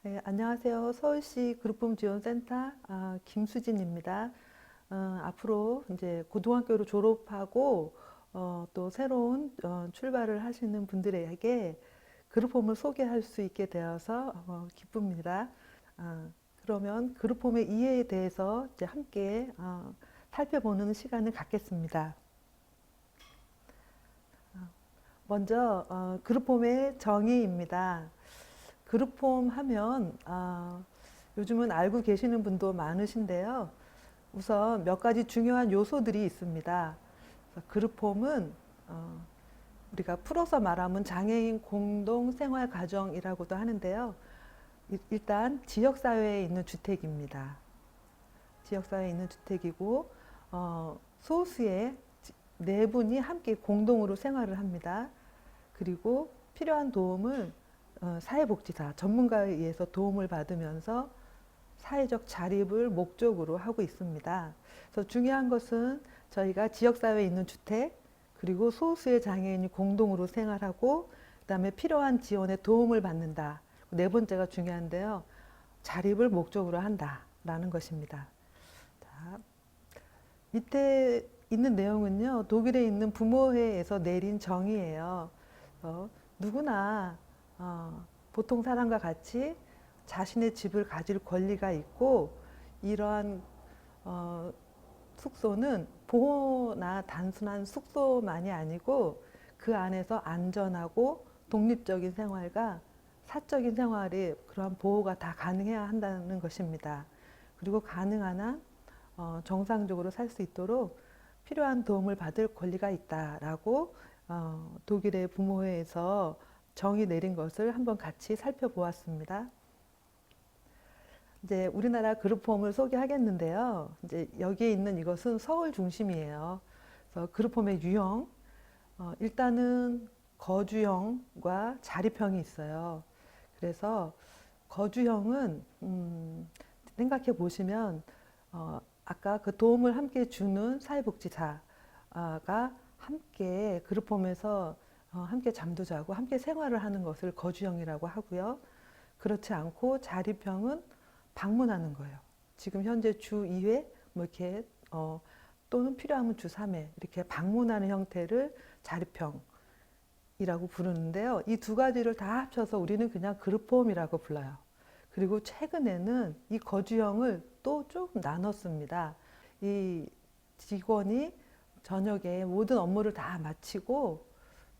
네, 안녕하세요. 서울시 그룹홈 지원센터 김수진입니다. 앞으로 이제 고등학교를 졸업하고 또 새로운 출발을 하시는 분들에게 그룹홈을 소개할 수 있게 되어서 기쁩니다. 아, 그러면 그룹홈의 이해에 대해서 이제 함께 살펴보는 시간을 갖겠습니다. 먼저 그룹홈의 정의입니다. 그룹홈 하면 요즘은 알고 계시는 분도 많으신데요. 우선 몇 가지 중요한 요소들이 있습니다. 그룹홈은 우리가 풀어서 말하면 장애인 공동 생활 가정이라고도 하는데요. 일단 지역사회에 있는 주택입니다. 지역사회에 있는 주택이고 소수의 네 분이 함께 공동으로 생활을 합니다. 그리고 필요한 도움을 사회복지사 전문가에 의해서 도움을 받으면서 사회적 자립을 목적으로 하고 있습니다. 그래서 중요한 것은 저희가 지역사회에 있는 주택, 그리고 소수의 장애인이 공동으로 생활하고, 그 다음에 필요한 지원에 도움을 받는다. 네 번째가 중요한데요. 자립을 목적으로 한다라는 것입니다. 자, 밑에 있는 내용은요, 독일에 있는 부모회에서 내린 정의예요. 누구나 보통 사람과 같이 자신의 집을 가질 권리가 있고, 이러한 어, 숙소는 보호나 단순한 숙소만이 아니고 그 안에서 안전하고 독립적인 생활과 사적인 생활이 그러한 보호가 다 가능해야 한다는 것입니다. 그리고 가능한 한 정상적으로 살 수 있도록 필요한 도움을 받을 권리가 있다라고 독일의 부모회에서 정의 내린 것을 한번 같이 살펴보았습니다. 이제 우리나라 그룹홈을 소개하겠는데요. 이제 여기에 있는 이것은 서울 중심이에요. 그래서 그룹홈의 유형, 일단은 거주형과 자립형이 있어요. 그래서 거주형은 생각해 보시면 아까 그 도움을 함께 주는 사회복지사가 함께 그룹홈에서 함께 잠도 자고 함께 생활을 하는 것을 거주형이라고 하고요. 그렇지 않고 자립형은 방문하는 거예요. 지금 현재 주 2회 뭐 이렇게 또는 필요하면 주 3회 이렇게 방문하는 형태를 자립형이라고 부르는데요. 이 두 가지를 다 합쳐서 우리는 그냥 그룹홈이라고 불러요. 그리고 최근에는 이 거주형을 또 조금 나눴습니다. 이 직원이 저녁에 모든 업무를 다 마치고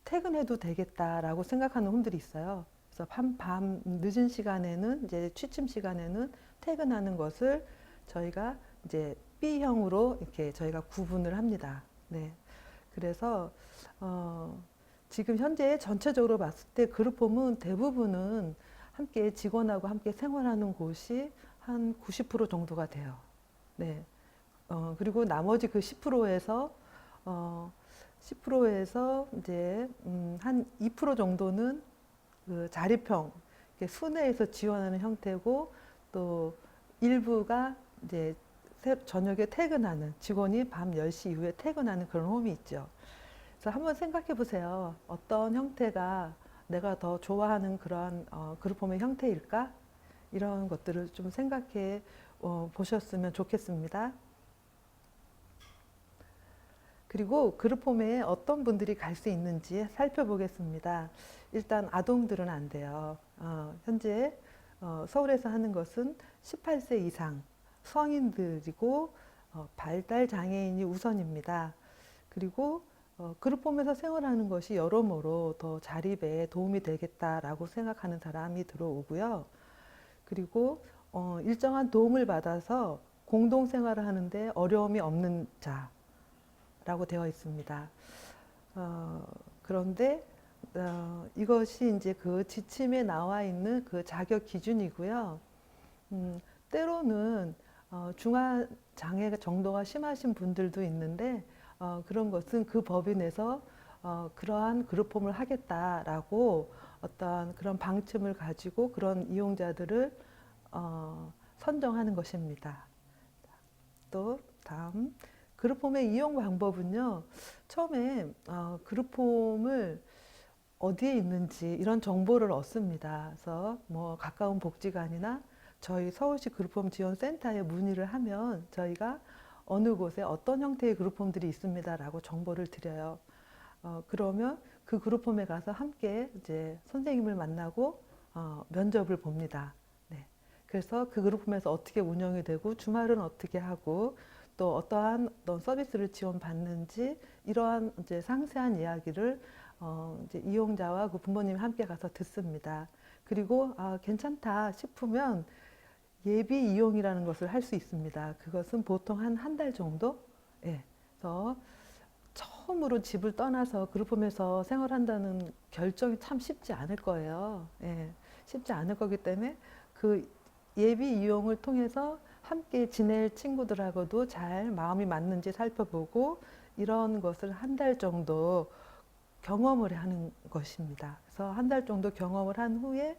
퇴근해도 되겠다라고 생각하는 분들이 있어요. 그래서 밤 늦은 시간에는 이제 취침 시간에는 퇴근하는 것을 저희가 이제 B형으로 이렇게 저희가 구분을 합니다. 네. 그래서 지금 현재 전체적으로 봤을 때 그룹홈은 대부분은 함께 직원하고 함께 생활하는 곳이 한 90% 정도가 돼요. 네. 그리고 나머지 그 10%에서 어, 10%에서 이제 한 2% 정도는 그 자립형 순회에서 지원하는 형태고, 또 일부가 이제 저녁에 퇴근하는 직원이 밤 10시 이후에 퇴근하는 그런 홈이 있죠. 그래서 한번 생각해 보세요. 어떤 형태가 내가 더 좋아하는 그러한 그룹홈의 형태일까? 이런 것들을 좀 생각해 보셨으면 좋겠습니다. 그리고 그룹홈에 어떤 분들이 갈 수 있는지 살펴보겠습니다. 일단 아동들은 안 돼요. 현재 서울에서 하는 것은 18세 이상 성인들이고 발달 장애인이 우선입니다. 그리고 그룹홈에서 생활하는 것이 여러모로 더 자립에 도움이 되겠다라고 생각하는 사람이 들어오고요. 그리고 일정한 도움을 받아서 공동 생활을 하는데 어려움이 없는 자라고 되어 있습니다. 그런데 이것이 이제 그 지침에 나와 있는 그 자격 기준이고요. 때로는 중화 장애 정도가 심하신 분들도 있는데 그런 것은 그 법이 내서 그러한 그룹홈을 하겠다라고 어떤 그런 방침을 가지고 그런 이용자들을 선정하는 것입니다. 또 다음 그룹홈의 이용 방법은요. 처음에 그룹홈을 어디에 있는지 이런 정보를 얻습니다. 그래서 뭐 가까운 복지관이나 저희 서울시 그룹홈 지원센터에 문의를 하면 저희가 어느 곳에 어떤 형태의 그룹홈들이 있습니다라고 정보를 드려요. 그러면 그 그룹홈에 가서 함께 이제 선생님을 만나고 면접을 봅니다. 네. 그래서 그 그룹홈에서 어떻게 운영이 되고 주말은 어떻게 하고 또 어떠한 어떤 서비스를 지원받는지 이러한 이제 상세한 이야기를 이제 이용자와 그 부모님이 함께 가서 듣습니다. 그리고 괜찮다 싶으면 예비 이용이라는 것을 할 수 있습니다. 그것은 보통 한 달 정도? 예. 그래서 처음으로 집을 떠나서 그룹홈에서 생활한다는 결정이 참 쉽지 않을 거예요. 예. 쉽지 않을 거기 때문에 그 예비 이용을 통해서 함께 지낼 친구들하고도 잘 마음이 맞는지 살펴보고 이런 것을 한 달 정도 경험을 하는 것입니다. 그래서 한 달 정도 경험을 한 후에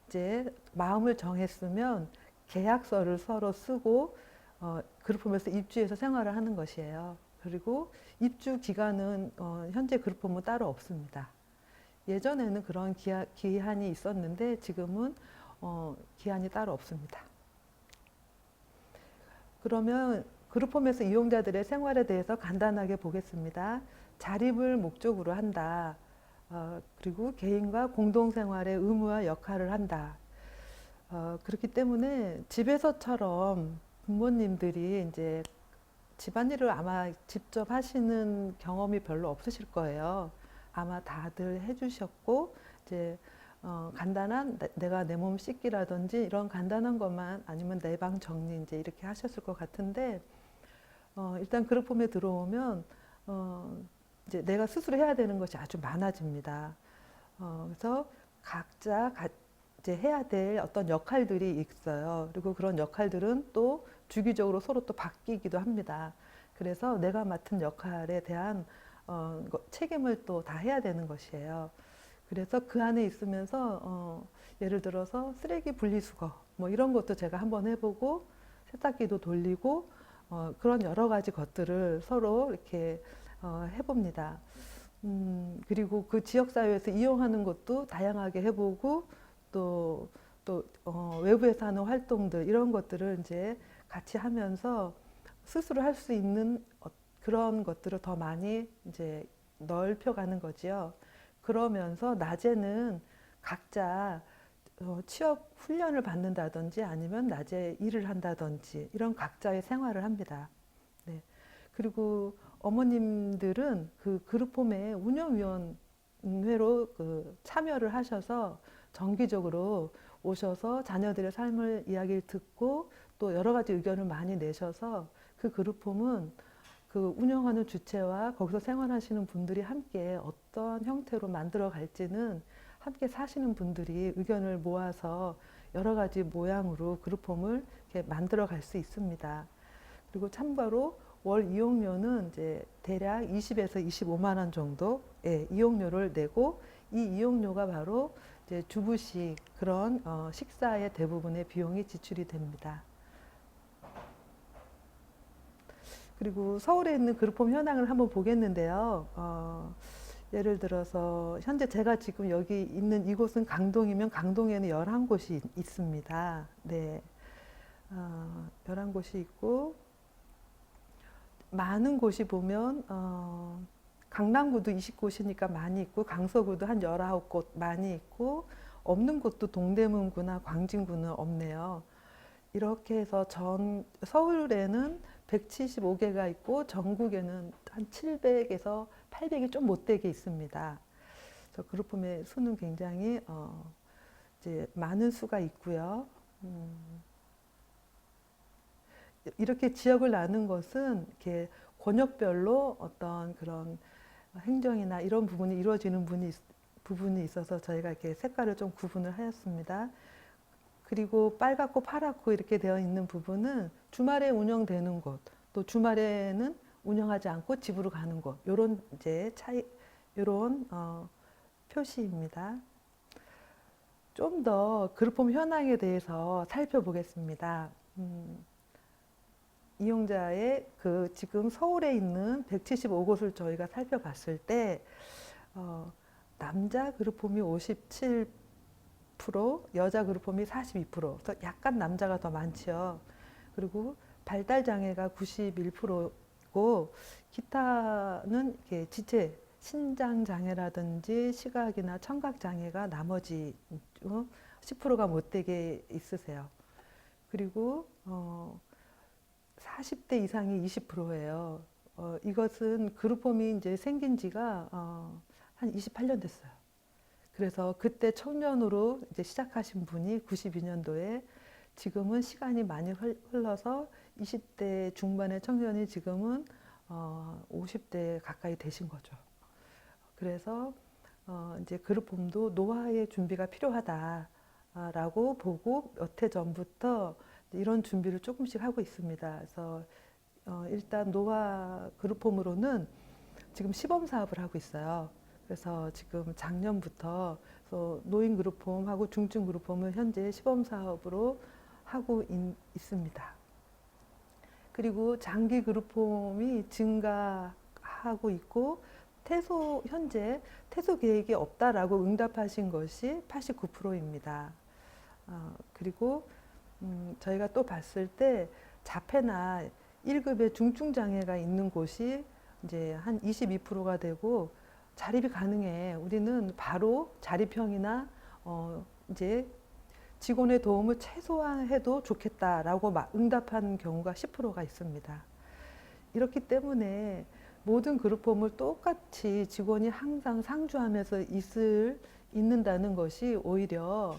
이제 마음을 정했으면 계약서를 서로 쓰고 그룹홈에서 입주해서 생활을 하는 것이에요. 그리고 입주 기간은 현재 그룹홈은 따로 없습니다. 예전에는 그런 기한이 있었는데 지금은 기한이 따로 없습니다. 그러면 그룹홈에서 이용자들의 생활에 대해서 간단하게 보겠습니다. 자립을 목적으로 한다. 그리고 개인과 공동생활의 의무와 역할을 한다. 그렇기 때문에 집에서처럼 부모님들이 이제 집안일을 아마 직접 하시는 경험이 별로 없으실 거예요. 아마 다들 해주셨고, 이제 간단한 내가 내 몸 씻기라든지 이런 간단한 것만 아니면 내 방 정리 이제 이렇게 하셨을 것 같은데, 일단 그룹홈에 들어오면 이제 내가 스스로 해야 되는 것이 아주 많아집니다. 그래서 각자 이제 해야 될 어떤 역할들이 있어요. 그리고 그런 역할들은 또 주기적으로 서로 또 바뀌기도 합니다. 그래서 내가 맡은 역할에 대한 책임을 또 다 해야 되는 것이에요. 그래서 그 안에 있으면서 예를 들어서 쓰레기 분리수거 뭐 이런 것도 제가 한번 해보고 세탁기도 돌리고 그런 여러 가지 것들을 서로 이렇게 해봅니다. 그리고 그 지역사회에서 이용하는 것도 다양하게 해보고 또 외부에서 하는 활동들 이런 것들을 이제 같이 하면서 스스로 할 수 있는 그런 것들을 더 많이 이제 넓혀가는 거지요. 그러면서 낮에는 각자 취업 훈련을 받는다든지 아니면 낮에 일을 한다든지 이런 각자의 생활을 합니다. 네. 그리고 어머님들은 그 그룹홈의 운영위원회로 그 참여를 하셔서 정기적으로 오셔서 자녀들의 삶을 이야기를 듣고 또 여러 가지 의견을 많이 내셔서 그 그룹홈은 그 운영하는 주체와 거기서 생활하시는 분들이 함께 어떤 형태로 만들어 갈지는 함께 사시는 분들이 의견을 모아서 여러 가지 모양으로 그룹홈을 이렇게 만들어 갈 수 있습니다. 그리고 참고로 월 이용료는 이제 대략 20에서 25만 원 정도의 이용료를 내고 이 이용료가 바로 이제 주부식 그런 식사의 대부분의 비용이 지출이 됩니다. 그리고 서울에 있는 그룹홈 현황을 한번 보겠는데요. 예를 들어서 현재 제가 지금 여기 있는 이곳은 강동이면 강동에는 11곳이 있습니다. 네. 11곳이 있고 많은 곳이 보면 강남구도 20곳이니까 많이 있고 강서구도 한 19곳 많이 있고 없는 곳도 동대문구나 광진구는 없네요. 이렇게 해서 서울에는 175개가 있고 전국에는 한 700에서 800이 좀 못되게 있습니다. 그래서 그룹홈의 수는 굉장히 이제 많은 수가 있고요. 이렇게 지역을 나눈 것은 이렇게 권역별로 어떤 그런 행정이나 이런 부분이 이루어지는 부분이 있어서 저희가 이렇게 색깔을 좀 구분을 하였습니다. 그리고 빨갛고 파랗고 이렇게 되어 있는 부분은 주말에 운영되는 곳, 또 주말에는 운영하지 않고 집으로 가는 곳, 요런 이제 요런 표시입니다. 좀 더 그룹홈 현황에 대해서 살펴보겠습니다. 이용자의 그 지금 서울에 있는 175곳을 저희가 살펴봤을 때 남자 그룹홈이 57%, 여자 그룹홈이 42%. 그래서 약간 남자가 더 많지요. 그리고 발달 장애가 91%고 기타는 이렇게 지체, 신장 장애라든지 시각이나 청각 장애가 나머지 10%가 못 되게 있으세요. 그리고 40대 이상이 20%예요. 이것은 그룹홈이 이제 생긴 지가 한 28년 됐어요. 그래서 그때 청년으로 이제 시작하신 분이 92년도에 지금은 시간이 많이 흘러서 20대 중반의 청년이 지금은 50대 가까이 되신 거죠. 그래서 이제 그룹홈도 노화의 준비가 필요하다라고 보고 몇 해 전부터 이런 준비를 조금씩 하고 있습니다. 그래서 일단 노화 그룹홈으로는 지금 시범 사업을 하고 있어요. 그래서 지금 작년부터 노인 그룹홈하고 중증 그룹홈을 현재 시범 사업으로 하고 있습니다. 그리고 장기 그룹홈이 증가하고 있고 현재 퇴소 계획이 없다라고 응답하신 것이 89%입니다. 그리고 저희가 또 봤을 때 자폐나 1급의 중증 장애가 있는 곳이 이제 한 22%가 되고 자립이 가능해. 우리는 바로 자립형이나 이제 직원의 도움을 최소화해도 좋겠다라고 응답한 경우가 10%가 있습니다. 이렇기 때문에 모든 그룹홈을 똑같이 직원이 항상 상주하면서 있는다는 것이 오히려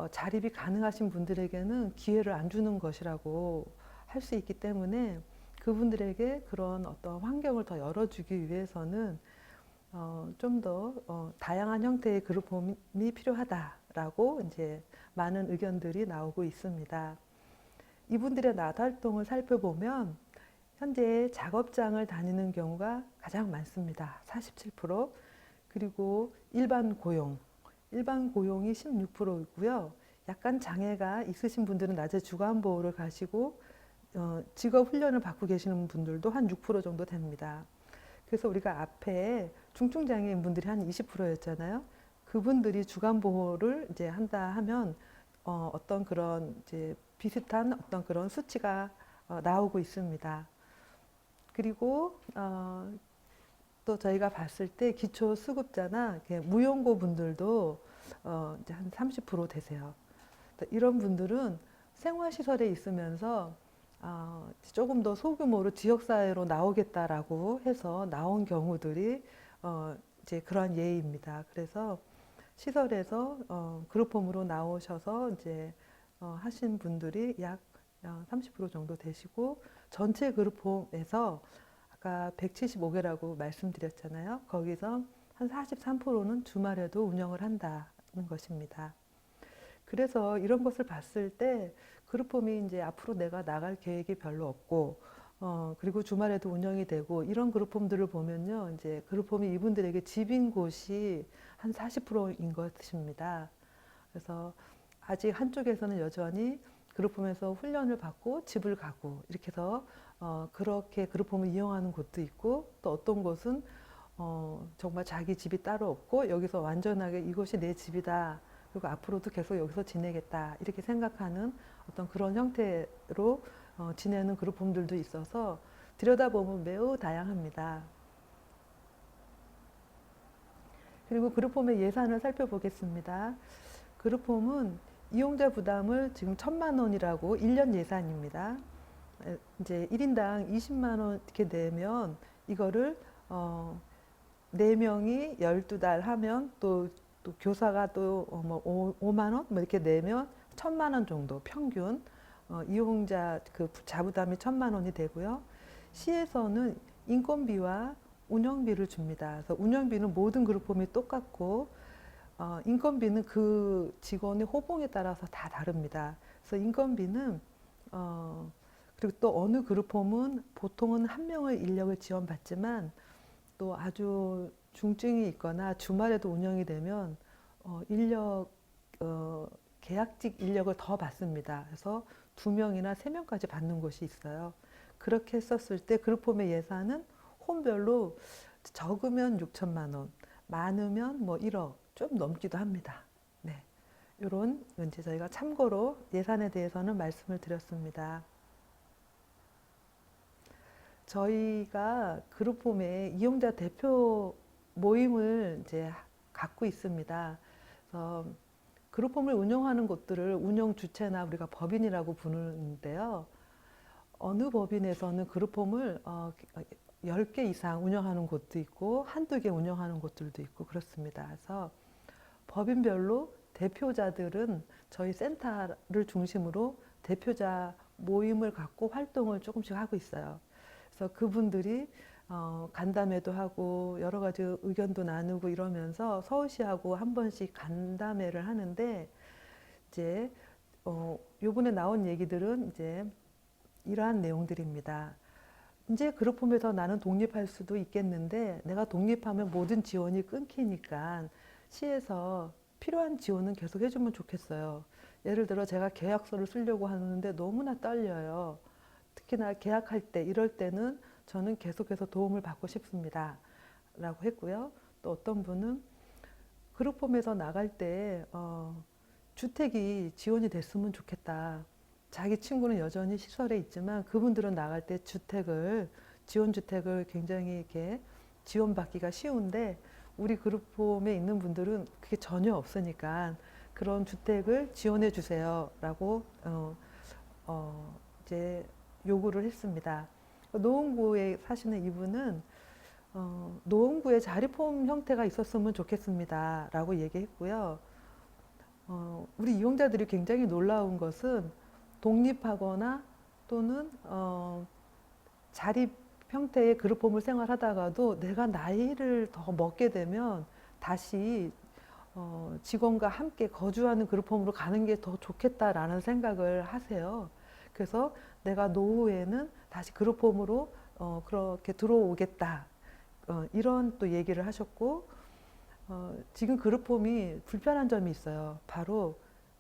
자립이 가능하신 분들에게는 기회를 안 주는 것이라고 할 수 있기 때문에 그분들에게 그런 어떤 환경을 더 열어주기 위해서는 좀 더 다양한 형태의 그룹홈이 필요하다라고 이제 많은 의견들이 나오고 있습니다. 이분들의 낮 활동을 살펴보면 현재 작업장을 다니는 경우가 가장 많습니다. 47%. 그리고 일반 고용이 16%이고요. 약간 장애가 있으신 분들은 낮에 주간보호를 가시고 직업 훈련을 받고 계시는 분들도 한 6% 정도 됩니다. 그래서 우리가 앞에 중증장애인 분들이 한 20%였잖아요. 그분들이 주간보호를 이제 한다 하면 어떤 그런 이제 비슷한 어떤 그런 수치가 나오고 있습니다. 그리고 또 저희가 봤을 때 기초수급자나 무용고 분들도 이제 한 30% 되세요. 이런 분들은 생활시설에 있으면서 조금 더 소규모로 지역사회로 나오겠다라고 해서 나온 경우들이 이제 그러한 예입니다. 그래서 시설에서 그룹홈으로 나오셔서 이제 하신 분들이 약 30% 정도 되시고 전체 그룹홈에서 아까 175개라고 말씀드렸잖아요. 거기서 한 43%는 주말에도 운영을 한다는 것입니다. 그래서 이런 것을 봤을 때 그룹홈이 이제 앞으로 내가 나갈 계획이 별로 없고 그리고 주말에도 운영이 되고 이런 그룹홈들을 보면요, 이제 그룹홈이 이분들에게 집인 곳이 한 40%인 것입니다. 그래서 아직 한쪽에서는 여전히 그룹홈에서 훈련을 받고 집을 가고 이렇게 해서 그렇게 그룹홈을 이용하는 곳도 있고 또 어떤 곳은 정말 자기 집이 따로 없고 여기서 완전하게 이곳이 내 집이다. 그리고 앞으로도 계속 여기서 지내겠다. 이렇게 생각하는 어떤 그런 형태로 지내는 그룹홈들도 있어서 들여다보면 매우 다양합니다. 그리고 그룹홈의 예산을 살펴보겠습니다. 그룹홈은 이용자 부담을 지금 1,000만 원이라고 1년 예산입니다. 이제 1인당 20만 원 이렇게 내면 이거를 4명이 12달 하면 또 교사가 또 5만 원 뭐 이렇게 내면 1,000만 원 정도 평균 이용자 그 자부담이 1,000만 원이 되고요. 시에서는 인건비와 운영비를 줍니다. 그래서 운영비는 모든 그룹홈이 똑같고 인건비는 그 직원의 호봉에 따라서 다 다릅니다. 그래서 인건비는 그리고 또 어느 그룹홈은 보통은 한 명의 인력을 지원받지만 또 아주 중증이 있거나 주말에도 운영이 되면 계약직 인력을 더 받습니다. 그래서 2명이나 3명까지 받는 곳이 있어요. 그렇게 했었을 때 그룹홈의 예산은 홈별로 적으면 6천만 원, 많으면 뭐 1억 좀 넘기도 합니다. 네. 이런 이제 저희가 참고로 예산에 대해서는 말씀을 드렸습니다. 저희가 그룹홈의 이용자 대표 모임을 이제 갖고 있습니다. 그래서 그룹홈을 운영하는 곳들을 운영 주체나 우리가 법인이라고 부르는데요. 어느 법인에서는 그룹홈을 10개 이상 운영하는 곳도 있고 한두 개 운영하는 곳들도 있고 그렇습니다. 그래서 법인별로 대표자들은 저희 센터를 중심으로 대표자 모임을 갖고 활동을 조금씩 하고 있어요. 그래서 그분들이 간담회도 하고 여러 가지 의견도 나누고 이러면서 서울시하고 한 번씩 간담회를 하는데 이제 요번에 나온 얘기들은 이제 이러한 내용들입니다. 이제 그룹홈에서 나는 독립할 수도 있겠는데 내가 독립하면 모든 지원이 끊기니까 시에서 필요한 지원은 계속 해주면 좋겠어요. 예를 들어 제가 계약서를 쓰려고 하는데 너무나 떨려요. 특히나 계약할 때 이럴 때는 저는 계속해서 도움을 받고 싶습니다. 라고 했고요. 또 어떤 분은 그룹홈에서 나갈 때 주택이 지원이 됐으면 좋겠다. 자기 친구는 여전히 시설에 있지만 그분들은 나갈 때 지원주택을 굉장히 이렇게 지원받기가 쉬운데 우리 그룹홈에 있는 분들은 그게 전혀 없으니까 그런 주택을 지원해 주세요. 라고 이제 요구를 했습니다. 노원구에 사시는 이분은 노원구에 자립홈 형태가 있었으면 좋겠습니다. 라고 얘기했고요. 우리 이용자들이 굉장히 놀라운 것은 독립하거나 또는 자립 형태의 그룹홈을 생활하다가도 내가 나이를 더 먹게 되면 다시 직원과 함께 거주하는 그룹홈으로 가는 게 더 좋겠다라는 생각을 하세요. 그래서 내가 노후에는 다시 그룹홈으로 그렇게 들어오겠다. 이런 또 얘기를 하셨고 지금 그룹홈이 불편한 점이 있어요. 바로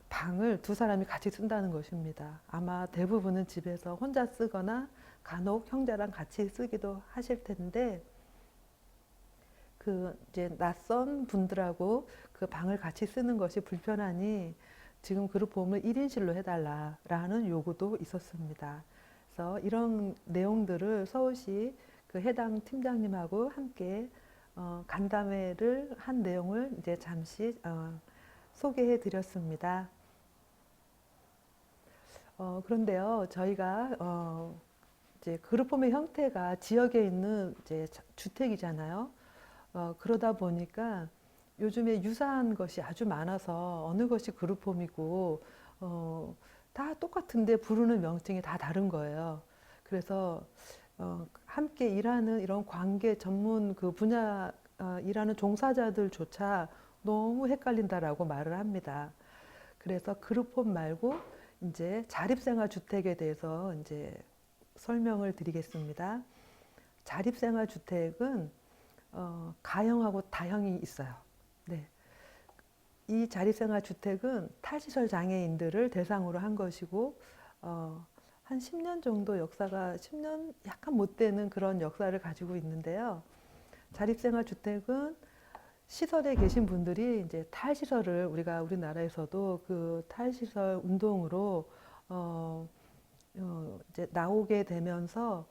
방을 두 사람이 같이 쓴다는 것입니다. 아마 대부분은 집에서 혼자 쓰거나 간혹 형제랑 같이 쓰기도 하실 텐데 그 이제 낯선 분들하고 그 방을 같이 쓰는 것이 불편하니 지금 그룹홈을 1인실로 해달라라는 요구도 있었습니다. 그래서 이런 내용들을 서울시 그 해당 팀장님하고 함께 간담회를 한 내용을 이제 잠시 소개해 드렸습니다. 그런데요, 저희가 이제 그룹홈의 형태가 지역에 있는 이제 주택이잖아요. 그러다 보니까 요즘에 유사한 것이 아주 많아서 어느 것이 그룹홈이고 다 똑같은데 부르는 명칭이 다 다른 거예요. 그래서 함께 일하는 이런 관계 전문 그 분야 일하는 종사자들조차 너무 헷갈린다라고 말을 합니다. 그래서 그룹홈 말고 이제 자립생활 주택에 대해서 이제 설명을 드리겠습니다. 자립생활 주택은 가형하고 다형이 있어요. 네. 이 자립생활 주택은 탈시설 장애인들을 대상으로 한 것이고 한 10년 정도 역사가 10년 약간 못 되는 그런 역사를 가지고 있는데요. 자립생활 주택은 시설에 계신 분들이 이제 탈시설을 우리나라에서도 그 탈시설 운동으로 이제 나오게 되면서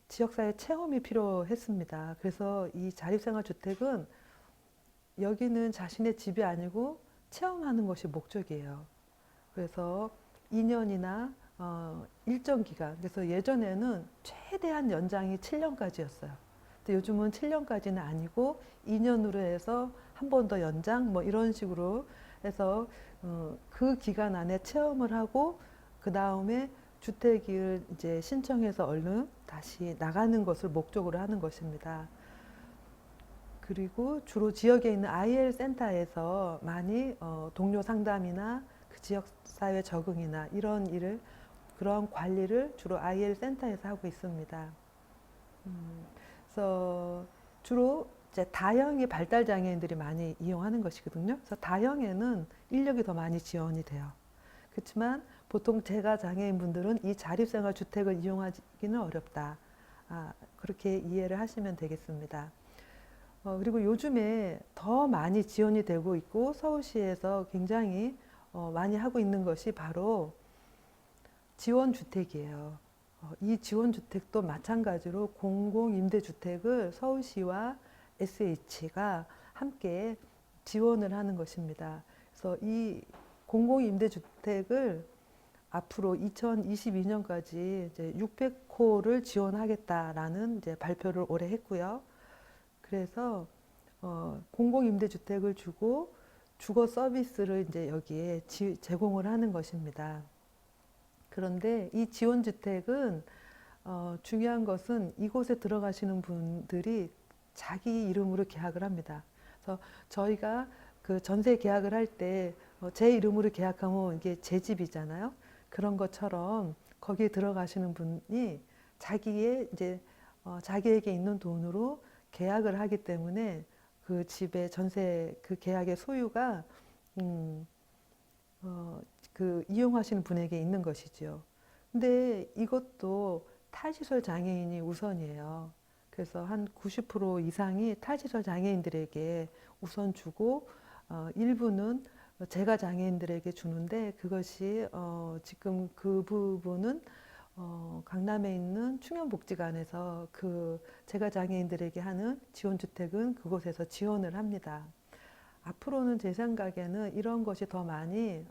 지역사회 체험이 필요했습니다. 그래서 이 자립생활 주택은 여기는 자신의 집이 아니고 체험하는 것이 목적이에요. 그래서 2년이나 일정 기간, 그래서 예전에는 최대한 연장이 7년까지였어요. 근데 요즘은 7년까지는 아니고 2년으로 해서 한 번 더 연장 뭐 이런 식으로 해서 그 기간 안에 체험을 하고 그 다음에 주택을 이제 신청해서 얼른 다시 나가는 것을 목적으로 하는 것입니다. 그리고 주로 지역에 있는 IL 센터에서 많이 동료 상담이나 그 지역 사회 적응이나 이런 일을 그런 관리를 주로 IL 센터에서 하고 있습니다. 그래서 주로 이제 다형의 발달 장애인들이 많이 이용하는 것이거든요. 그래서 다형에는 인력이 더 많이 지원이 돼요. 그렇지만 보통 재가 장애인 분들은 이 자립생활 주택을 이용하기는 어렵다. 그렇게 이해를 하시면 되겠습니다. 그리고 요즘에 더 많이 지원이 되고 있고 서울시에서 굉장히 많이 하고 있는 것이 바로 지원주택이에요. 이 지원주택도 마찬가지로 공공임대주택을 서울시와 SH가 함께 지원을 하는 것입니다. 그래서 이 공공임대주택을 앞으로 2022년까지 이제 600호를 지원하겠다라는 이제 발표를 올해 했고요. 그래서 공공임대주택을 주고 주거 서비스를 이제 여기에 제공을 하는 것입니다. 그런데 이 지원주택은 중요한 것은 이곳에 들어가시는 분들이 자기 이름으로 계약을 합니다. 그래서 저희가 그 전세 계약을 할 때 제 이름으로 계약하면 이게 제 집이잖아요. 그런 것처럼 거기에 들어가시는 분이 자기의 이제 자기에게 있는 돈으로 계약을 하기 때문에 그 집의 전세 그 계약의 소유가 그 이용하시는 분에게 있는 것이죠. 근데 이것도 탈시설 장애인이 우선이에요. 그래서 한 90% 이상이 탈시설 장애인들에게 우선 주고 일부는 재가 장애인들에게 주는데 그것이 지금 그 부분은 강남에 있는 충현복지관에서 그 재가 장애인들에게 하는 지원주택은 그곳에서 지원을 합니다. 앞으로는 제 생각에는 이런 것이 더 많이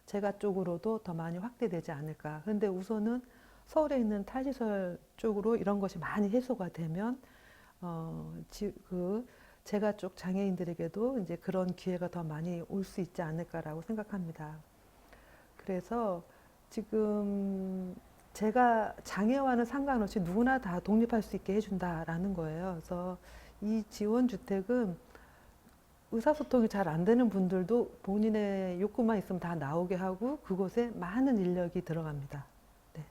재가 쪽으로도 더 많이 확대되지 않을까. 근데 우선은 서울에 있는 탈시설 쪽으로 이런 것이 많이 해소가 되면 그 재가 쪽 장애인들에게도 이제 그런 기회가 더 많이 올 수 있지 않을까라고 생각합니다. 그래서 지금 제가 장애와는 상관없이 누구나 다 독립할 수 있게 해준다라는 거예요. 그래서 이 지원주택은 의사소통이 잘 안 되는 분들도 본인의 욕구만 있으면 다 나오게 하고 그곳에 많은 인력이 들어갑니다. 네.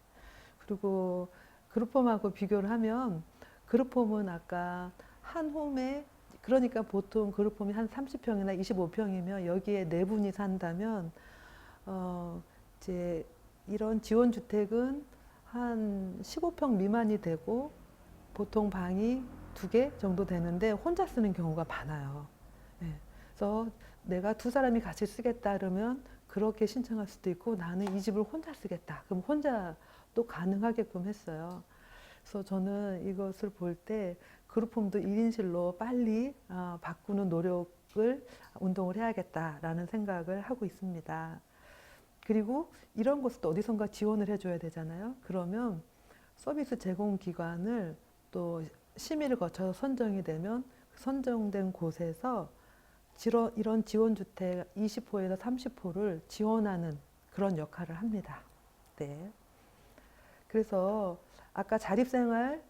그리고 그룹홈하고 비교를 하면 그룹홈은 아까 한 홈에 그러니까 보통 그룹홈이 한 30평이나 25평이면 여기에 네 분이 산다면 이제 이런 지원주택은 한 15평 미만이 되고 보통 방이 2개 정도 되는데 혼자 쓰는 경우가 많아요. 네. 그래서 내가 2사람이 같이 쓰겠다 그러면 그렇게 신청할 수도 있고 나는 이 집을 혼자 쓰겠다. 그럼 혼자 또 가능하게끔 했어요. 그래서 저는 이것을 볼 때 그룹홈도 1인실로 빨리 바꾸는 노력을 운동을 해야겠다라는 생각을 하고 있습니다. 그리고 이런 것도 어디선가 지원을 해줘야 되잖아요. 그러면 서비스 제공 기관을 또 심의를 거쳐서 선정이 되면 선정된 곳에서 이런 지원주택 20호에서 30호를 지원하는 그런 역할을 합니다. 네. 그래서 아까 자립생활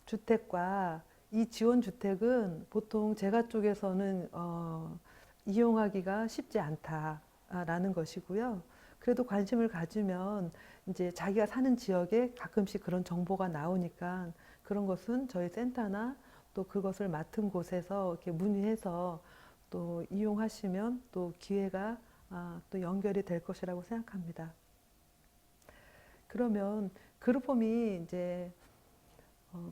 주택과 이 지원주택은 보통 재가 쪽에서는 이용하기가 쉽지 않다라는 것이고요. 그래도 관심을 가지면 이제 자기가 사는 지역에 가끔씩 그런 정보가 나오니까 그런 것은 저희 센터나 또 그것을 맡은 곳에서 이렇게 문의해서 또 이용하시면 또 기회가 또 연결이 될 것이라고 생각합니다. 그러면 그룹홈이 이제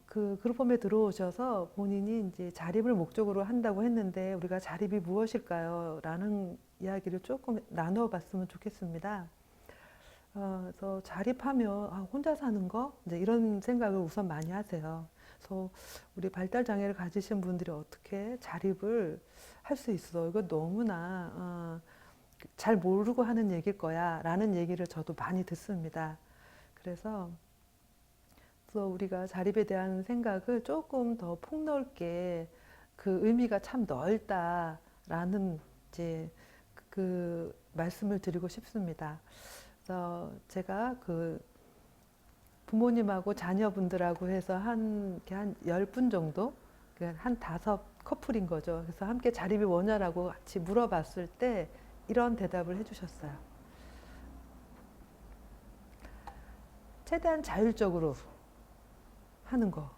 그 그룹홈에 들어오셔서 본인이 이제 자립을 목적으로 한다고 했는데 우리가 자립이 무엇일까요? 라는 이야기를 조금 나눠봤으면 좋겠습니다. 그래서 자립하면 혼자 사는 거 이제 이런 생각을 우선 많이 하세요. 그래서 우리 발달 장애를 가지신 분들이 어떻게 자립을 할 수 있어? 이거 너무나 잘 모르고 하는 얘기일 거야라는 얘기를 저도 많이 듣습니다. 그래서 우리가 자립에 대한 생각을 조금 더 폭넓게 그 의미가 참 넓다라는 이제 그 말씀을 드리고 싶습니다. 그래서 제가 그 부모님하고 자녀분들하고 해서 한 10분 정도, 한 5커플인 거죠. 그래서 함께 자립이 뭐냐라고 같이 물어봤을 때 이런 대답을 해주셨어요. 최대한 자율적으로 하는 거,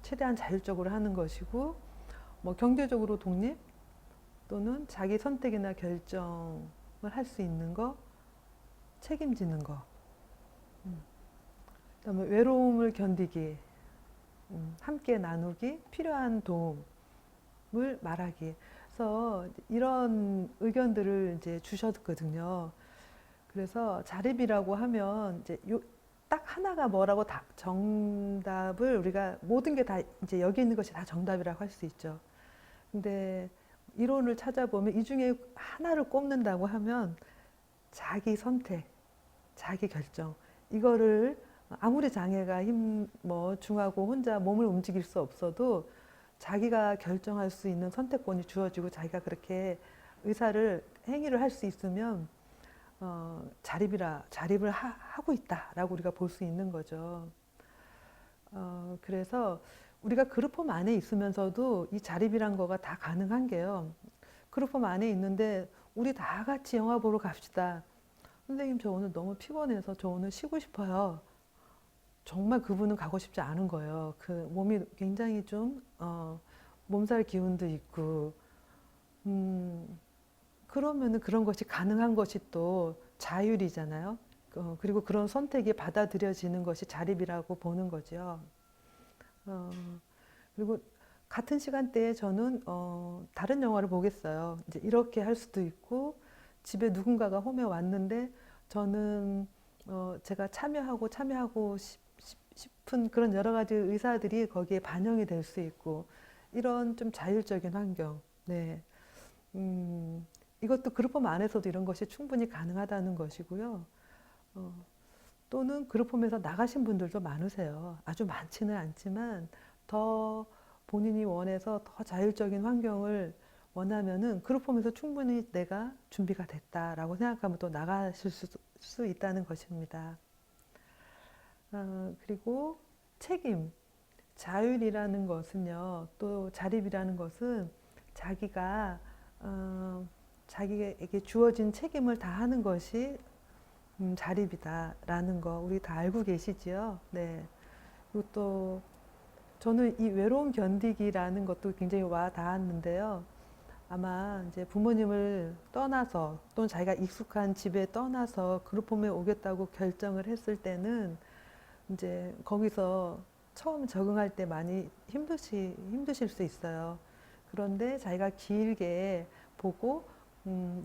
최대한 자율적으로 하는 것이고, 뭐 경제적으로 독립 또는 자기 선택이나 결정을 할 수 있는 거, 책임지는 거. 그다음에 외로움을 견디기, 함께 나누기, 필요한 도움을 말하기. 그래서 이런 의견들을 이제 주셨거든요. 그래서 자립이라고 하면 이제 딱 하나가 뭐라고 정답을 우리가 모든 게 다 이제 여기 있는 것이 다 정답이라고 할 수 있죠. 근데 이론을 찾아보면 이 중에 하나를 꼽는다고 하면 자기 선택, 자기 결정. 이거를 아무리 장애가 중하고 혼자 몸을 움직일 수 없어도 자기가 결정할 수 있는 선택권이 주어지고 자기가 그렇게 행위를 할 수 있으면 자립을 하고 있다라고 우리가 볼 수 있는 거죠. 그래서 우리가 그룹홈 안에 있으면서도 이 자립이란 거가 다 가능한 게요. 그룹홈 안에 있는데 우리 다 같이 영화 보러 갑시다. 선생님 저 오늘 너무 피곤해서 저 오늘 쉬고 싶어요. 정말 그분은 가고 싶지 않은 거예요. 그 몸이 굉장히 좀 몸살 기운도 있고 그러면은 그런 것이 가능한 것이 또 자율이잖아요. 그리고 그런 선택이 받아들여지는 것이 자립이라고 보는 거죠. 그리고 같은 시간대에 저는 다른 영화를 보겠어요. 이제 이렇게 할 수도 있고 집에 누군가가 홈에 왔는데 저는 제가 참여하고 싶은 그런 여러 가지 의사들이 거기에 반영이 될 수 있고 이런 좀 자율적인 환경. 네. 이것도 그룹홈 안에서도 이런 것이 충분히 가능하다는 것이고요. 또는 그룹홈에서 나가신 분들도 많으세요. 아주 많지는 않지만 더 본인이 원해서 더 자율적인 환경을 원하면은 그룹홈에서 충분히 내가 준비가 됐다라고 생각하면 또 나가실 수 있다는 것입니다. 그리고 책임, 자율이라는 것은요, 또 자립이라는 것은 자기에게 주어진 책임을 다하는 것이 자립이다라는 거 우리 다 알고 계시지요? 네. 그리고 또 저는 이 외로움 견디기라는 것도 굉장히 와 닿았는데요. 아마 이제 부모님을 떠나서 또는 자기가 익숙한 집에 떠나서 그룹홈에 오겠다고 결정을 했을 때는 이제 거기서 처음 적응할 때 많이 힘드실 수 있어요. 그런데 자기가 길게 보고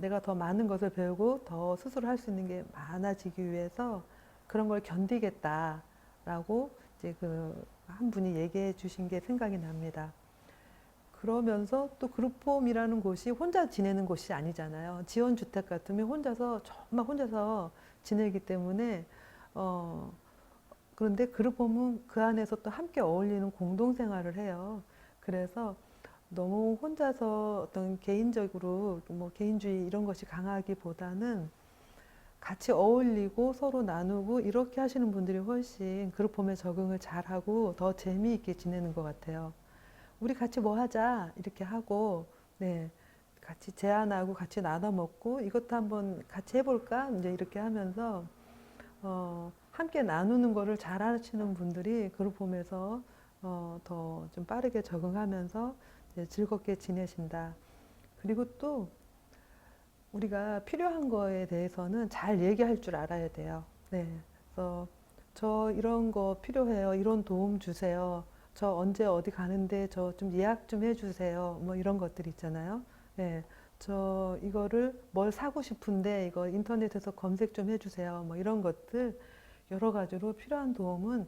내가 더 많은 것을 배우고 더 스스로 할 수 있는 게 많아지기 위해서 그런 걸 견디겠다라고 이제 한 분이 얘기해 주신 게 생각이 납니다. 그러면서 또 그룹홈이라는 곳이 혼자 지내는 곳이 아니잖아요. 지원주택 같으면 정말 혼자서 지내기 때문에 그런데 그룹홈은 그 안에서 또 함께 어울리는 공동생활을 해요. 그래서 너무 혼자서 어떤 개인적으로 뭐 개인주의 이런 것이 강하기보다는 같이 어울리고 서로 나누고 이렇게 하시는 분들이 훨씬 그룹홈에 적응을 잘하고 더 재미있게 지내는 것 같아요. 우리 같이 뭐 하자 이렇게 하고 네 같이 제안하고 같이 나눠 먹고 이것도 한번 같이 해볼까 이제 이렇게 하면서 함께 나누는 거를 잘 하시는 분들이 그룹홈에서 더 좀 빠르게 적응하면서 즐겁게 지내신다. 그리고 또 우리가 필요한 거에 대해서는 잘 얘기할 줄 알아야 돼요. 네. 그래서 저 이런 거 필요해요. 이런 도움 주세요. 저 언제 어디 가는데 저 좀 예약 좀 해주세요. 뭐 이런 것들 있잖아요. 네. 저 이거를 뭘 사고 싶은데 이거 인터넷에서 검색 좀 해주세요. 뭐 이런 것들 여러 가지로 필요한 도움은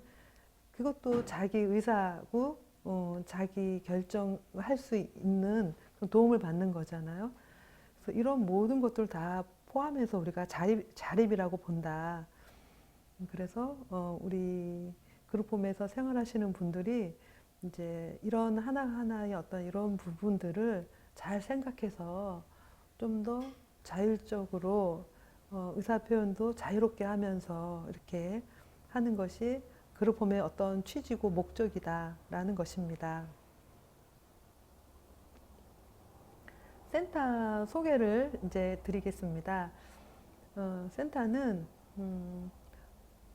그것도 자기 의사고 자기 결정할 수 있는 도움을 받는 거잖아요. 그래서 이런 모든 것들 다 포함해서 우리가 자립이라고 본다. 그래서 우리 그룹홈에서 생활하시는 분들이 이제 이런 하나하나의 어떤 이런 부분들을 잘 생각해서 좀 더 자율적으로 의사 표현도 자유롭게 하면서 이렇게 하는 것이 그룹홈의 어떤 취지고 목적이다라는 것입니다. 센터 소개를 이제 드리겠습니다. 센터는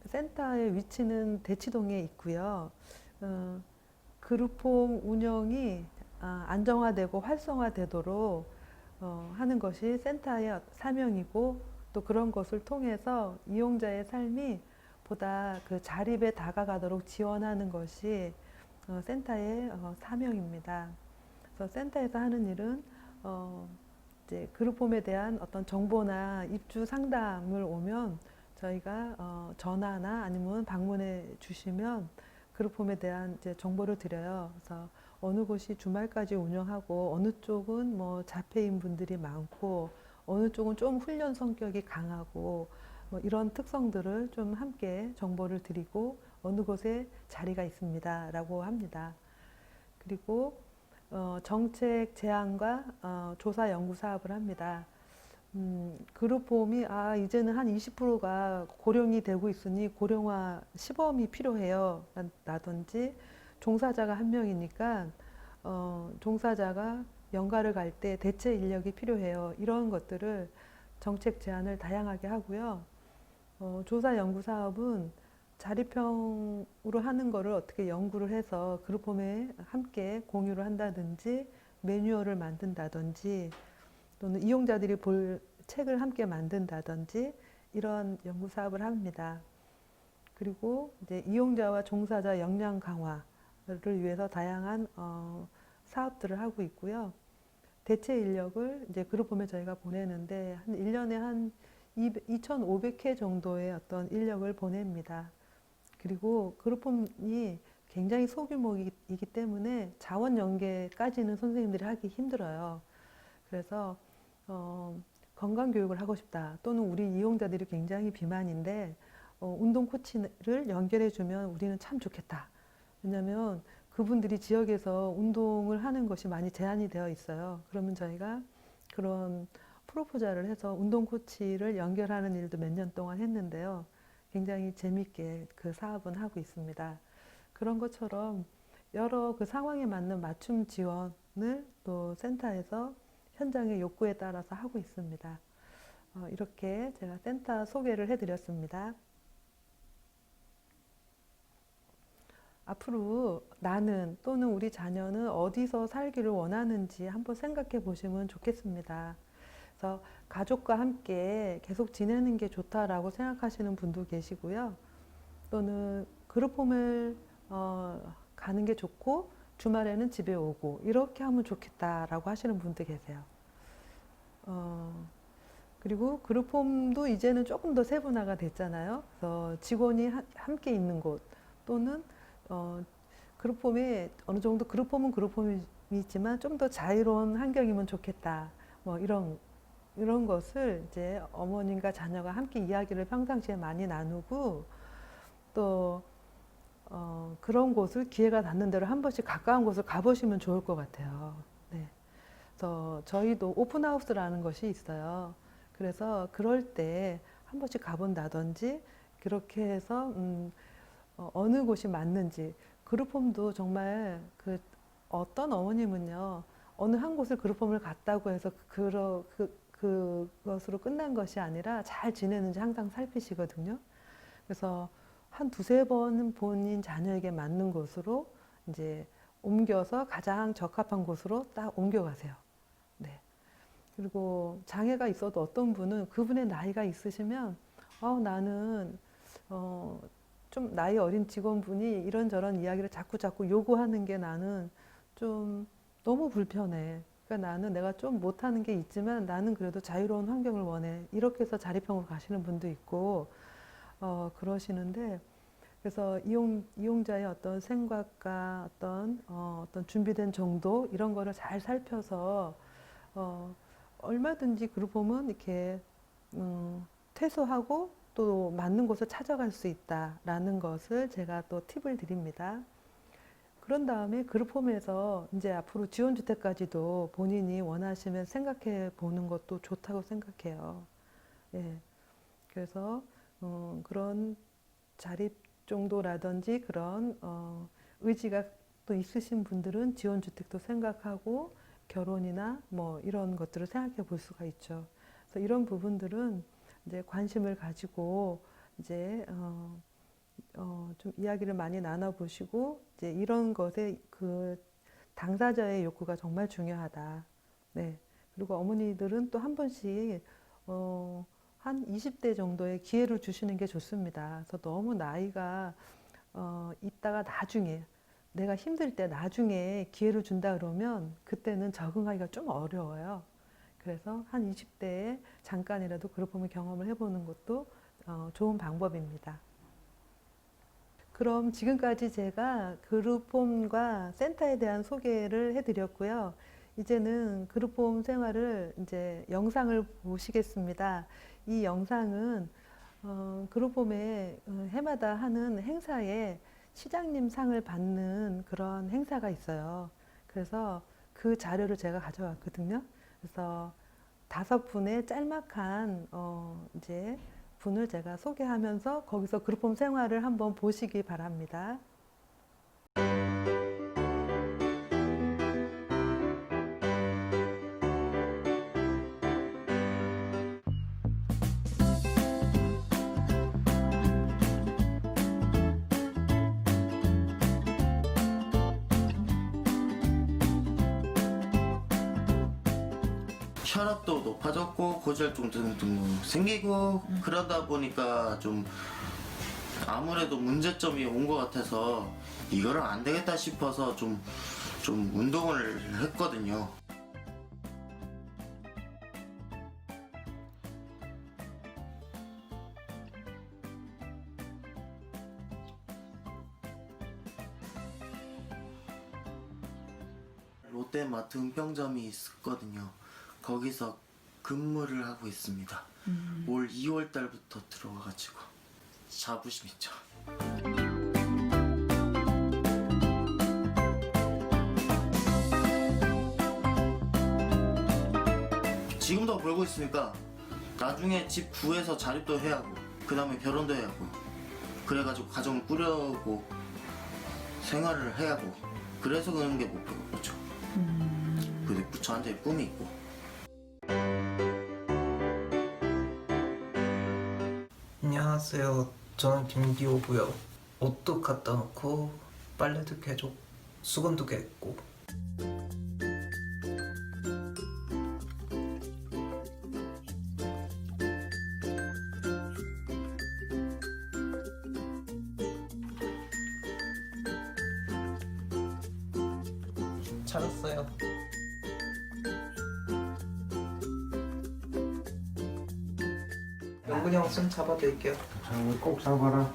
센터의 위치는 대치동에 있고요. 그룹홈 운영이 안정화되고 활성화되도록 하는 것이 센터의 사명이고 또 그런 것을 통해서 이용자의 삶이 보다 그 자립에 다가가도록 지원하는 것이 센터의 사명입니다. 그래서 센터에서 하는 일은 이제 그룹홈에 대한 어떤 정보나 입주 상담을 오면 저희가 전화나 아니면 방문해 주시면 그룹홈에 대한 이제 정보를 드려요. 그래서 어느 곳이 주말까지 운영하고 어느 쪽은 뭐 자폐인 분들이 많고 어느 쪽은 좀 훈련 성격이 강하고 뭐 이런 특성들을 좀 함께 정보를 드리고 어느 곳에 자리가 있습니다라고 합니다. 그리고 정책 제안과 조사 연구 사업을 합니다. 그룹홈이 이제는 한 20%가 고령이 되고 있으니 고령화 시범이 필요해요. 라든지 종사자가 한 명이니까 종사자가 연가를 갈 때 대체 인력이 필요해요. 이런 것들을 정책 제안을 다양하게 하고요. 조사 연구 사업은 자립형으로 하는 거를 어떻게 연구를 해서 그룹홈에 함께 공유를 한다든지 매뉴얼을 만든다든지 또는 이용자들이 볼 책을 함께 만든다든지 이런 연구 사업을 합니다. 그리고 이제 이용자와 종사자 역량 강화를 위해서 다양한 사업들을 하고 있고요. 대체 인력을 이제 그룹홈에 저희가 보내는데 한 1년에 한 2,500회 정도의 어떤 인력을 보냅니다. 그리고 그룹홈이 굉장히 소규모이기 때문에 자원 연계까지는 선생님들이 하기 힘들어요. 그래서 건강 교육을 하고 싶다 또는 우리 이용자들이 굉장히 비만인데 운동 코치를 연결해 주면 우리는 참 좋겠다. 왜냐하면 그분들이 지역에서 운동을 하는 것이 많이 제한이 되어 있어요. 그러면 저희가 그런 프로포잘을 해서 운동 코치를 연결하는 일도 몇 년 동안 했는데요. 굉장히 재밌게 그 사업은 하고 있습니다. 그런 것처럼 여러 그 상황에 맞는 맞춤 지원을 또 센터에서 현장의 욕구에 따라서 하고 있습니다. 이렇게 제가 센터 소개를 해드렸습니다. 앞으로 나는 또는 우리 자녀는 어디서 살기를 원하는지 한번 생각해 보시면 좋겠습니다. 그래서 가족과 함께 계속 지내는 게 좋다라고 생각하시는 분도 계시고요. 또는 그룹홈을 가는 게 좋고 주말에는 집에 오고 이렇게 하면 좋겠다라고 하시는 분도 계세요. 그리고 그룹홈도 이제는 조금 더 세분화가 됐잖아요. 그래서 직원이 함께 있는 곳 또는 그룹홈에 어느 정도 그룹홈은 그룹홈이지만 좀 더 자유로운 환경이면 좋겠다. 뭐 이런 것을 이제 어머님과 자녀가 함께 이야기를 평상시에 많이 나누고 또 그런 곳을 기회가 닿는 대로 한 번씩 가까운 곳을 가보시면 좋을 것 같아요. 네. 그래서 저희도 오픈하우스라는 것이 있어요. 그래서 그럴 때 한 번씩 가본다든지 그렇게 해서 어느 곳이 맞는지 그룹홈도 정말 그 어떤 어머님은요 어느 한 곳을 그룹홈을 갔다고 해서 그것으로 끝난 것이 아니라 잘 지내는지 항상 살피시거든요. 그래서 한 두세 번은 본인 자녀에게 맞는 곳으로 이제 옮겨서 가장 적합한 곳으로 딱 옮겨가세요. 네. 그리고 장애가 있어도 어떤 분은 그분의 나이가 있으시면 나는 좀 나이 어린 직원분이 이런저런 이야기를 자꾸 요구하는 게 나는 좀 너무 불편해. 그러니까 나는 내가 좀 못하는 게 있지만 나는 그래도 자유로운 환경을 원해. 이렇게 해서 자립형으로 가시는 분도 있고 그러시는데 그래서 이용자의 어떤 생각과 어떤 준비된 정도 이런 거를 잘 살펴서 얼마든지 그룹홈은 이렇게 퇴소하고 또 맞는 곳을 찾아갈 수 있다라는 것을 제가 또 팁을 드립니다. 그런 다음에 그룹홈에서 이제 앞으로 지원주택까지도 본인이 원하시면 생각해 보는 것도 좋다고 생각해요. 예. 그래서 그런 자립 정도라든지 그런 의지가 또 있으신 분들은 지원주택도 생각하고 결혼이나 뭐 이런 것들을 생각해 볼 수가 있죠. 그래서 이런 부분들은 이제 관심을 가지고 이제 좀 이야기를 많이 나눠보시고 이제 이런 것에 그 당사자의 욕구가 정말 중요하다. 네. 그리고 어머니들은 또 한 번씩 한 20대 정도의 기회를 주시는 게 좋습니다. 그래서 너무 나이가 있다가 나중에 내가 힘들 때 나중에 기회를 준다 그러면 그때는 적응하기가 좀 어려워요. 그래서 한 20대에 잠깐이라도 그룹홈을 경험을 해보는 것도 좋은 방법입니다. 그럼 지금까지 제가 그룹홈과 센터에 대한 소개를 해드렸고요. 이제는 그룹홈 생활을 이제 영상을 보시겠습니다. 이 영상은 그룹홈에 해마다 하는 행사에 시장님 상을 받는 그런 행사가 있어요. 그래서 그 자료를 제가 가져왔거든요. 그래서 5분의 짤막한 이제 분을 제가 소개하면서 거기서 그룹홈 생활을 한번 보시기 바랍니다. 혈압도 높아졌고 고지혈증도 좀 생기고 그러다 보니까 좀 아무래도 문제점이 온 것 같아서 이거는 안 되겠다 싶어서 좀 운동을 했거든요. 롯데마트 은평점이 있었거든요. 거기서 근무를 하고 있습니다. 올 2월 달부터 들어와가지고 자부심 있죠. 지금도 벌고 있으니까 나중에 집 구해서 자립도 해야 하고 그 다음에 결혼도 해야 하고 그래가지고 가정을 꾸려고 생활을 해야 하고 그래서 그런 게 목표죠. 근데 저한테 꿈이 있고. 안녕하세요. 저는 김기호고요. 옷도 갖다 놓고 빨래도 개줘, 수건도 개고. 잘했어요. 영근이 형 손 잡아드릴게요. 자, 꼭 잡아라.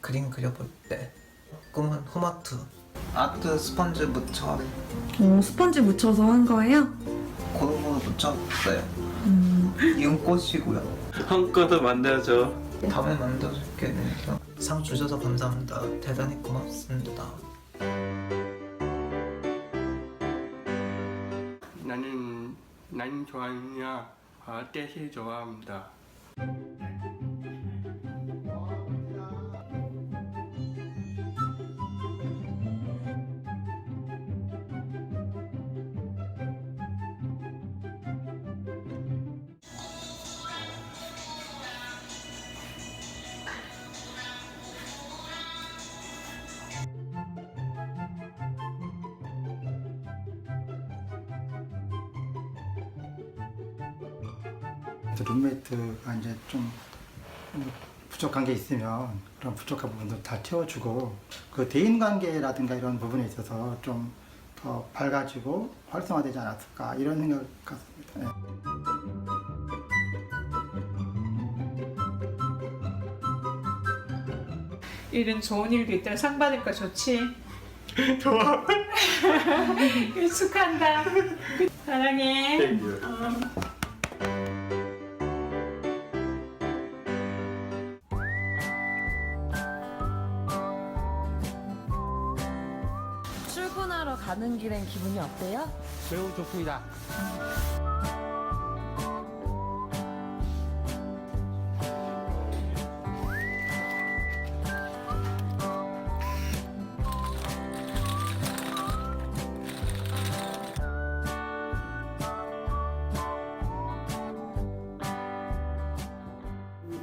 그림 그려볼 때 꿈은 홈아트. 아트 스펀지 묻혀 스펀지 묻혀서 한 거예요? 고름으로 묻혀봤어요. 이건 꽃이고요. 형 거도 만들어줘. 다음에 만들어줄게. 상 주셔서 감사합니다. 대단히 고맙습니다. 나는 좋아하느냐? 떼시 좋아합니다. 룸메이트가 이제 좀 부족한 게 있으면 그런 부족한 부분도 다 채워주고 그 대인관계라든가 이런 부분에 있어서 좀 더 밝아지고 활성화되지 않았을까 이런 생각 같습니다. 네. 일은 좋은 일도 있다. 상 받으니까 좋지. 좋아. 축하한다. 사랑해. 출근하러 가는 길엔 기분이 어때요? 매우 좋습니다.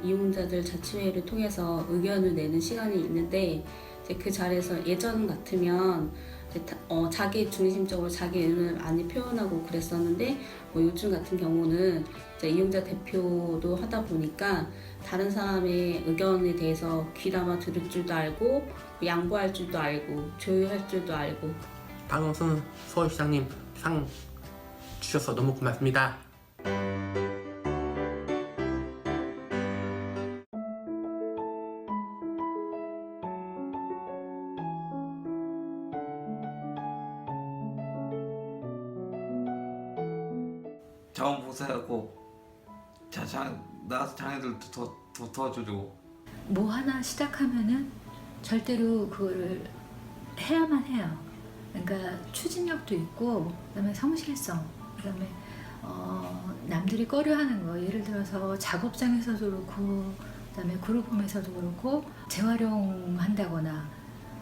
이용자들 자치회의를 통해서 의견을 내는 시간이 있는데 이제 그 자리에서 예전 같으면 이제 자기 중심적으로 자기 의견을 많이 표현하고 그랬었는데 뭐 요즘 같은 경우는 이제 이용자 대표도 하다 보니까 다른 사람의 의견에 대해서 귀담아 들을 줄도 알고 양보할 줄도 알고 조율할 줄도 알고. 박영선 서울시장님 상 주셔서 너무 고맙습니다. 자원봉사하고 나가서 장애들도 더 도와주고. 뭐 하나 시작하면은 절대로 그거를 해야만 해요. 그러니까 추진력도 있고, 그다음에 성실성, 그다음에 남들이 꺼려하는 거, 예를 들어서 작업장에서도 그렇고, 그다음에 그룹홈에서도 그렇고, 재활용한다거나,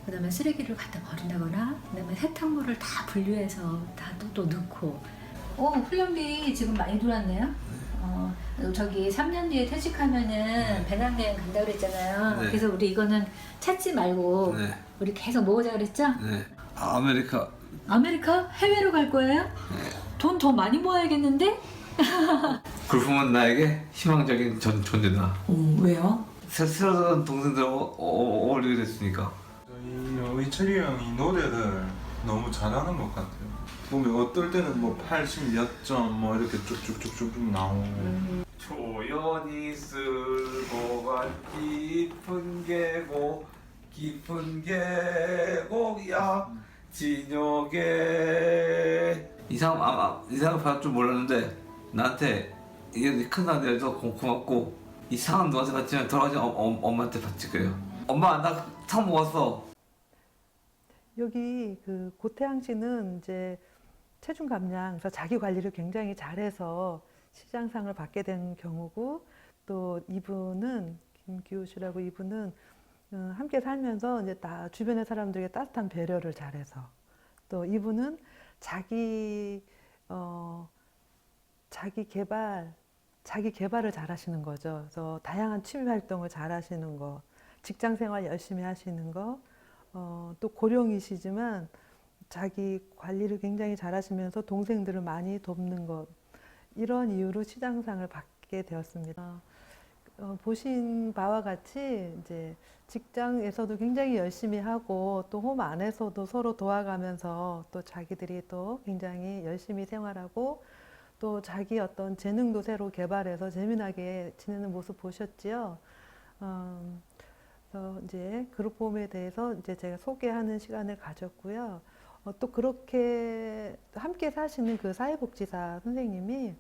그다음에 쓰레기를 갖다 버린다거나, 그다음에 세탁물을 다 분류해서 다 또 넣고. 훈련비 지금 많이 들어왔네요. 저기 3년 뒤에 퇴직하면은 배낭여행 간다 그랬잖아요. 네. 그래서 우리 이거는 찾지 말고 네. 우리 계속 모으자 그랬죠? 네. 아메리카. 아메리카? 해외로 갈 거예요? 돈 더 많이 모아야겠는데? 굴품은 나에게 희망적인 존재다. 왜요? 새로운 동생들하고 어울리게 됐으니까. 저희 의철이 형이 노래를 너무 잘하는 것 같아요. 보면 어떨 때는 뭐 80 몇 점 뭐 이렇게 쭉쭉쭉쭉 나오고. 조연이 쓸고가 깊은 계곡이야 진역에. 이 상을 받을 줄 몰랐는데 나한테 이게 큰 아들에서 고맙고, 이 상은 누구한테 받지만 돌아가신 엄마한테 받을 거예요. 엄마 나 상 먹었어. 여기 그 고태양 씨는 이제 체중 감량, 그래서 자기 관리를 굉장히 잘해서 시장상을 받게 된 경우고, 또 이분은 김기호 씨라고, 이분은 함께 살면서 이제 다 주변의 사람들에게 따뜻한 배려를 잘해서, 또 이분은 자기 개발을 잘하시는 거죠. 그래서 다양한 취미 활동을 잘하시는 거, 직장 생활 열심히 하시는 거, 또 고령이시지만 자기 관리를 굉장히 잘하시면서 동생들을 많이 돕는 것, 이런 이유로 시장상을 받게 되었습니다. 보신 바와 같이 이제 직장에서도 굉장히 열심히 하고, 또 홈 안에서도 서로 도와가면서 또 자기들이 또 굉장히 열심히 생활하고, 또 자기 어떤 재능도 새로 개발해서 재미나게 지내는 모습 보셨지요. 그래서 이제 그룹홈에 대해서 이제 제가 소개하는 시간을 가졌고요. 또 그렇게 함께 사시는 그 사회복지사 선생님이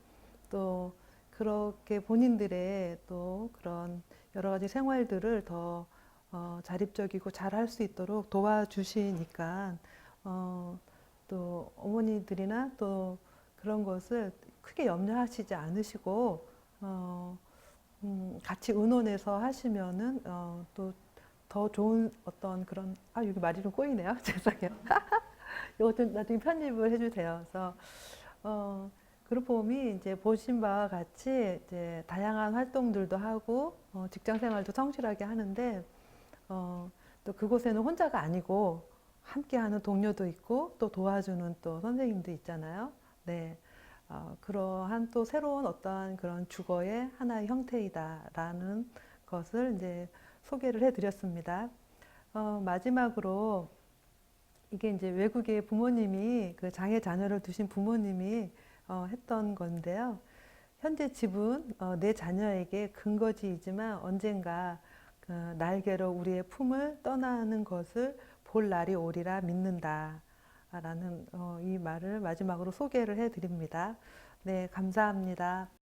또 그렇게 본인들의 또 그런 여러 가지 생활들을 더 자립적이고 잘할 수 있도록 도와주시니까 또 어머니들이나 또 그런 것을 크게 염려하시지 않으시고 같이 의논해서 하시면은 또 더 좋은 어떤 그런, 여기 말이 좀 꼬이네요. 죄송해요. 이거 좀 나중에 편집을 해주세요. 그래서 그룹홈이 이제 보신 바와 같이 이제 다양한 활동들도 하고 직장 생활도 성실하게 하는데, 또 그곳에는 혼자가 아니고 함께하는 동료도 있고 또 도와주는 또 선생님도 있잖아요. 네, 그러한 또 새로운 어떠한 그런 주거의 하나의 형태이다라는 것을 이제 소개를 해드렸습니다. 마지막으로 이게 이제 외국의 부모님이, 그 장애 자녀를 두신 부모님이 했던 건데요. 현재 집은 내 자녀에게 근거지이지만 언젠가 그 날개로 우리의 품을 떠나는 것을 볼 날이 오리라 믿는다 라는 이 말을 마지막으로 소개를 해드립니다. 네, 감사합니다.